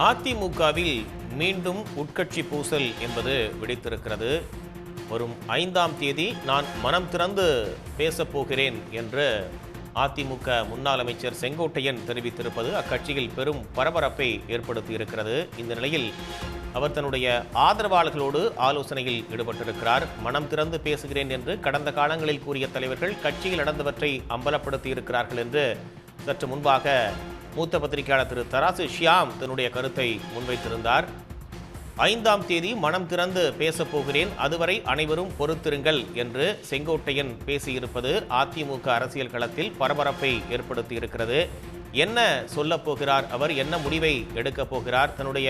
அதிமுகவில் மீண்டும் உட்கட்சி பூசல் என்பது வெடித்திருக்கிறது. வரும் 5ஆம் தேதி நான் மனம் திறந்து பேசப்போகிறேன் என்று அதிமுக முன்னாள் அமைச்சர் செங்கோட்டையன் தெரிவித்திருப்பது அக்கட்சியில் பெரும் பரபரப்பை ஏற்படுத்தியிருக்கிறது. இந்த நிலையில் அவர் தன்னுடைய ஆதரவாளர்களோடு ஆலோசனையில் ஈடுபட்டிருக்கிறார். மனம் திறந்து பேசுகிறேன் என்று கடந்த காலங்களில் கூறிய தலைவர்கள் கட்சியில் நடந்தவற்றை அம்பலப்படுத்தியிருக்கிறார்கள் என்று சற்று முன்பாக மூத்த பத்திரிகையாளர் திரு தராசு ஷியாம் தன்னுடைய கருத்தை முன்வைத்திருந்தார். 5ஆம் தேதி மனம் திறந்து பேசப்போகிறேன், அதுவரை அனைவரும் பொறுத்திருங்கள் என்று செங்கோட்டையன் பேசியிருப்பது அதிமுக அரசியல் களத்தில் பரபரப்பை ஏற்படுத்தி இருக்கிறது. என்ன சொல்லப் போகிறார் அவர், என்ன முடிவை எடுக்கப் போகிறார், தன்னுடைய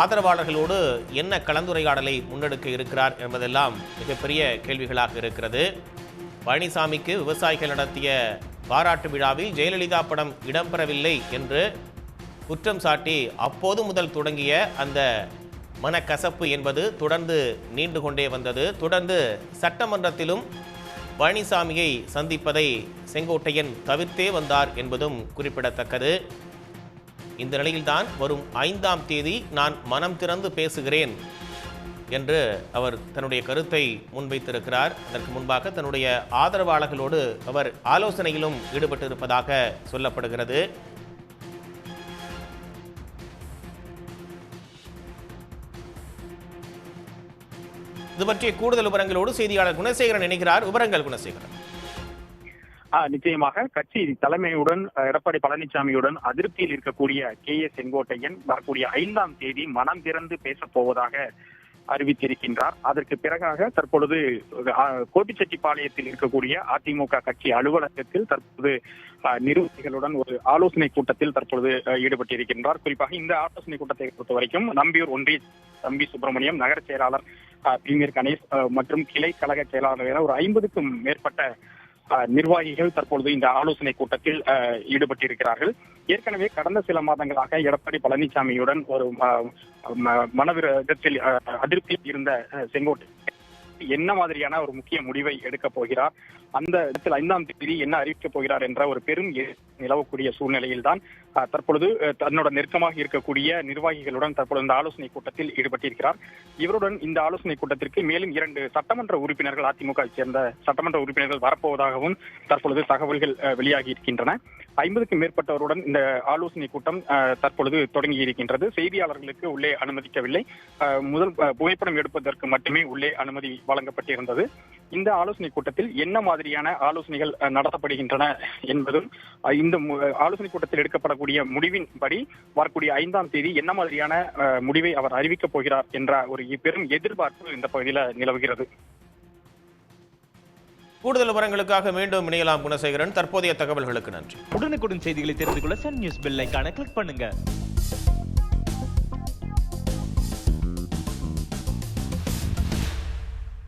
ஆதரவாளர்களோடு என்ன கலந்துரையாடலை முன்னெடுக்க இருக்கிறார் என்பதெல்லாம் மிகப்பெரிய கேள்விகளாக இருக்கிறது. பழனிசாமிக்கு விவசாயிகள் நடத்திய பாராட்டு விழாவில் ஜெயலலிதா படம் இடம்பெறவில்லை என்று குற்றம் சாட்டி அப்போது முதல் தொடங்கிய அந்த மனக்கசப்பு என்பது தொடர்ந்து நீண்டு கொண்டே வந்தது. தொடர்ந்து சட்டமன்றத்திலும் பழனிசாமியை சந்திப்பதை செங்கோட்டையன் தவிர்த்தே வந்தார் என்பதும் குறிப்பிடத்தக்கது. இந்த நிலையில்தான் வரும் 5ஆம் தேதி நான் மனம் திறந்து பேசுகிறேன் என்று அவர் தன்னுடைய கருத்தை முன்வைத்திருக்கிறார். அதற்கு முன்பாக தன்னுடைய ஆதரவாளர்களோடு அவர் ஆலோசனையிலும் ஈடுபட்டிருப்பதாக சொல்லப்படுகிறது. இது பற்றிய கூடுதல் விவரங்களோடு செய்தியாளர் குணசேகரன் இணைகிறார். விவரங்கள் குணசேகரன். நிச்சயமாக கட்சி தலைமையுடன் எடப்பாடி பழனிசாமியுடன் அதிருப்தியில் இருக்கக்கூடிய செங்கோட்டையன் வரக்கூடிய 5ஆம் தேதி மனம் திறந்து பேசப் போவதாக அறிவித்திருக்கின்றார். அதற்கு பிறகாக தற்பொழுது கோபிச்செட்டிப்பாளையத்தில் இருக்கக்கூடிய அதிமுக கட்சி அலுவலகத்தில் தற்போது நிர்வாகிகளுடன் ஒரு ஆலோசனை கூட்டத்தில் தற்பொழுது ஈடுபட்டிருக்கின்றார். குறிப்பாக இந்த ஆலோசனை கூட்டத்தை பொறுத்த வரைக்கும் நம்பியூர் ஒன்றிய தம்பி சுப்பிரமணியம், நகர செயலாளர் பிரீமியர் கணேஷ் மற்றும் கிளை கழக செயலாளர் என ஒரு 50க்கும் மேற்பட்ட நிர்வாகிகள் தற்பொழுது இந்த ஆலோசனை கூட்டத்தில் ஈடுபட்டிருக்கிறார்கள். ஏற்கனவே கடந்த சில மாதங்களாக எடப்பாடி பழனிசாமியுடன் ஒரு மனவிரோதத்தில் அதிருப்தியில் இருந்த செங்கோட்டை என்ன மாதிரியான ஒரு முக்கிய முடிவை எடுக்கப் போகிறார், அந்த இடத்தில் 5ஆம் தேதி என்ன அறிவிக்கப் போகிறார் என்ற ஒரு பெரும் நிலவக்கூடிய சூழ்நிலையில் தான் தற்பொழுது தன்னோட நெருக்கமாக இருக்கக்கூடிய நிர்வாகிகளுடன் தற்பொழுது இந்த ஆலோசனை கூட்டத்தில் ஈடுபட்டிருக்கிறார். இவருடன் இந்த ஆலோசனை கூட்டத்திற்கு மேலும் 2 சட்டமன்ற உறுப்பினர்கள், அதிமுக சேர்ந்த சட்டமன்ற உறுப்பினர்கள் வரப்போவதாகவும் தற்பொழுது தகவல்கள் வெளியாகி இருக்கின்றன. 50க்கும் மேற்பட்டவருடன் இந்த ஆலோசனை கூட்டம் தற்பொழுது தொடங்கி இருக்கின்றது. செய்தியாளர்களுக்கு உள்ளே அனுமதிக்கவில்லை. முதல் புகைப்படம் எடுப்பதற்கு மட்டுமே உள்ளே அனுமதி வழங்கப்பட்டிருந்தது. இந்த ஆலோசனை கூட்டத்தில் என்ன மாதிரியான ஆலோசனைகள் நடத்தப்படுகின்றன என்பதும், இந்த ஆலோசனை கூட்டத்தில் எடுக்கப்படக்கூடிய முடிவின்படி வரக்கூடிய 5ஆம் தேதி என்ன மாதிரியான முடிவை அவர் அறிவிக்கப் போகிறார் என்ற ஒரு பெரும் எதிர்பார்ப்பு இந்த பகுதியில் நிலவுகிறது. கூடுதல் விவரங்களுக்காக மீண்டும் இணையலாம் குணசேகரன். தற்போதைய தகவல்களுக்கு நன்றி. உடனுக்குடன் செய்திகளை தெரிந்து கொள்ள சன் நியூஸ் பெல் ஐகானை கிளிக் பண்ணுங்க.